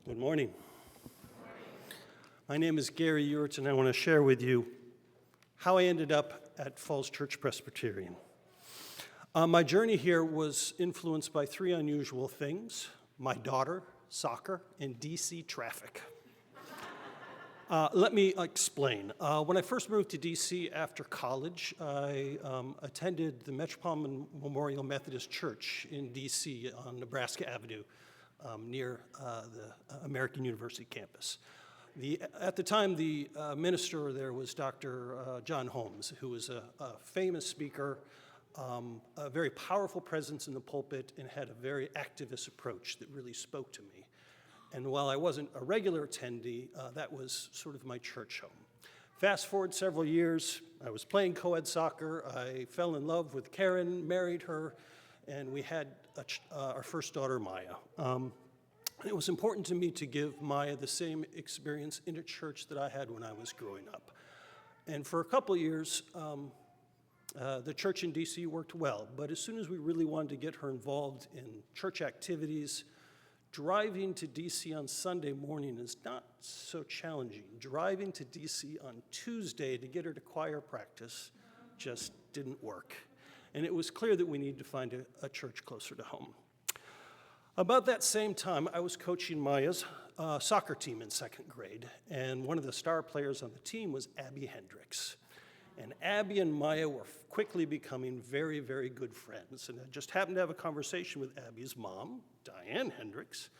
Good morning. My name is Gary Ewert, and I want to share with you how I ended up at Falls Church Presbyterian. My journey here was influenced by three unusual things: my daughter, soccer, and DC traffic. Let me explain. When I first moved to DC after college, I attended the Metropolitan Memorial Methodist Church in DC on Nebraska Avenue, near the American University campus. At the time, the minister there was Dr. John Holmes, who was a famous speaker, a very powerful presence in the pulpit, and had a very activist approach that really spoke to me. And while I wasn't a regular attendee, that was sort of my church home. Fast forward several years, I was playing co-ed soccer. I fell in love with Karen, married her, and we had our first daughter, Maya. It was important to me to give Maya the same experience in a church that I had when I was growing up. And for a couple of years, the church in DC worked well, but as soon as we really wanted to get her involved in church activities, driving to DC on Sunday morning is not so challenging. Driving to DC on Tuesday to get her to choir practice just didn't work. And it was clear that we needed to find a church closer to home. About that same time, I was coaching Maya's soccer team in second grade, and one of the star players on the team was Abby Hendricks. And Abby and Maya were quickly becoming very, very good friends. And I just happened to have a conversation with Abby's mom, Diane Hendricks.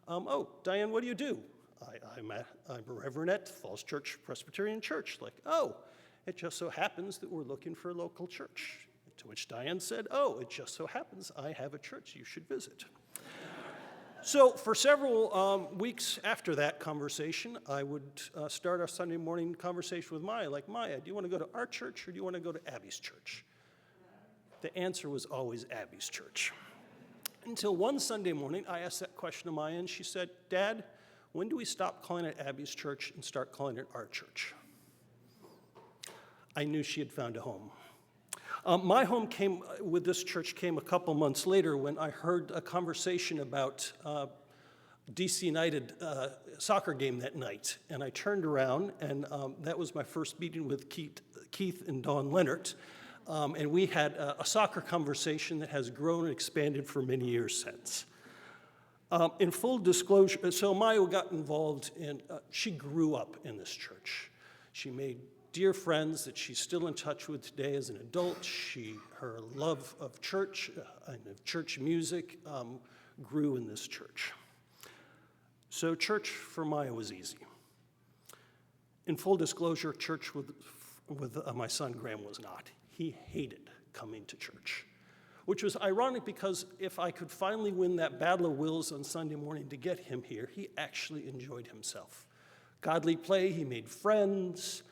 Oh, Diane, what do you do? I'm a reverend at Falls Church Presbyterian Church. Like, oh, it just so happens that we're looking for a local church. To which Diane said, oh, it just so happens I have a church you should visit. So for several weeks after that conversation, I would start our Sunday morning conversation with Maya, like, Maya, do you want to go to our church or do you want to go to Abby's church? The answer was always Abby's church. Until one Sunday morning, I asked that question to Maya, and she said, Dad, when do we stop calling it Abby's church and start calling it our church? I knew she had found a home. My home with this church came a couple months later when I heard a conversation about DC United soccer game that night. And I turned around, and that was my first meeting with Keith and Dawn Leonard. And we had a soccer conversation that has grown and expanded for many years since. In full disclosure, so Maya got involved she grew up in this church. She made dear friends that she's still in touch with today as an adult. Her love of church and of church music grew in this church. So church for Maya was easy. In full disclosure, church with my son Graham was not. He hated coming to church, which was ironic because if I could finally win that battle of wills on Sunday morning to get him here, he actually enjoyed himself. Godly play, he made friends.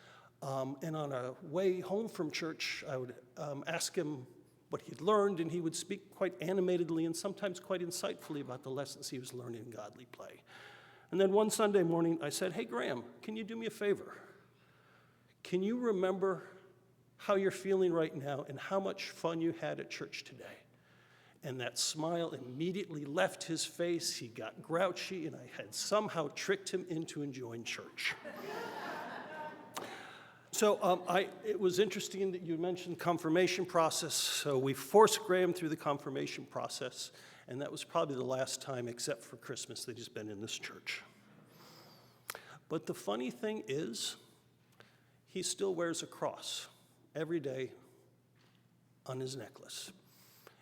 And on a way home from church, I would ask him what he'd learned, and he would speak quite animatedly and sometimes quite insightfully about the lessons he was learning in godly play. And then one Sunday morning, I said, hey, Graham, can you do me a favor? Can you remember how you're feeling right now and how much fun you had at church today? And that smile immediately left his face. He got grouchy, and I had somehow tricked him into enjoying church. So it was interesting that you mentioned confirmation process. So we forced Graham through the confirmation process, and that was probably the last time, except for Christmas, that he's been in this church. But the funny thing is, he still wears a cross every day on his necklace.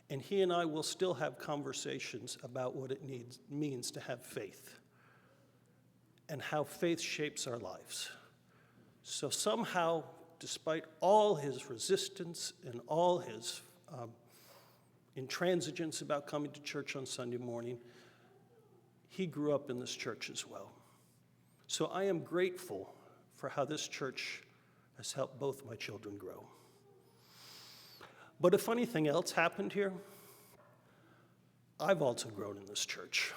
And he and I will still have conversations about what it means to have faith and how faith shapes our lives. So somehow, despite all his resistance and all his intransigence about coming to church on Sunday morning, he grew up in this church as well. So I am grateful for how this church has helped both my children grow. But a funny thing else happened here. I've also grown in this church.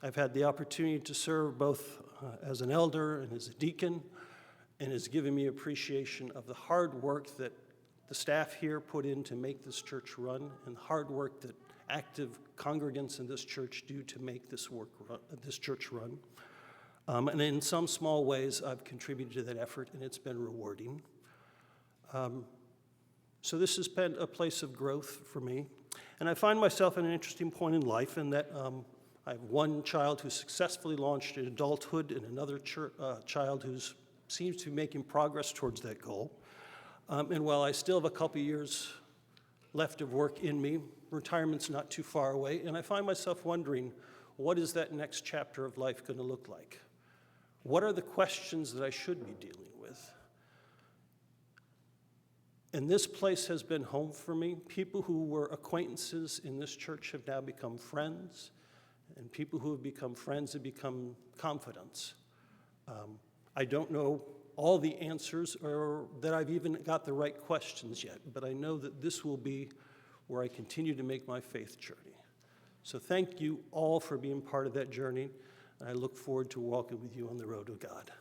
I've had the opportunity to serve both as an elder and as a deacon, and has given me appreciation of the hard work that the staff here put in to make this church run, and the hard work that active congregants in this church do to make this church run. And in some small ways, I've contributed to that effort, and it's been rewarding. So this has been a place of growth for me. And I find myself at an interesting point in life in that I have one child who successfully launched in adulthood and another child who seems to be making progress towards that goal. And while I still have a couple years left of work in me, retirement's not too far away, and I find myself wondering, what is that next chapter of life going to look like? What are the questions that I should be dealing with? And this place has been home for me. People who were acquaintances in this church have now become friends, and people who have become friends have become confidants. I don't know all the answers or that I've even got the right questions yet, but I know that this will be where I continue to make my faith journey. So thank you all for being part of that journey, and I look forward to walking with you on the road of God.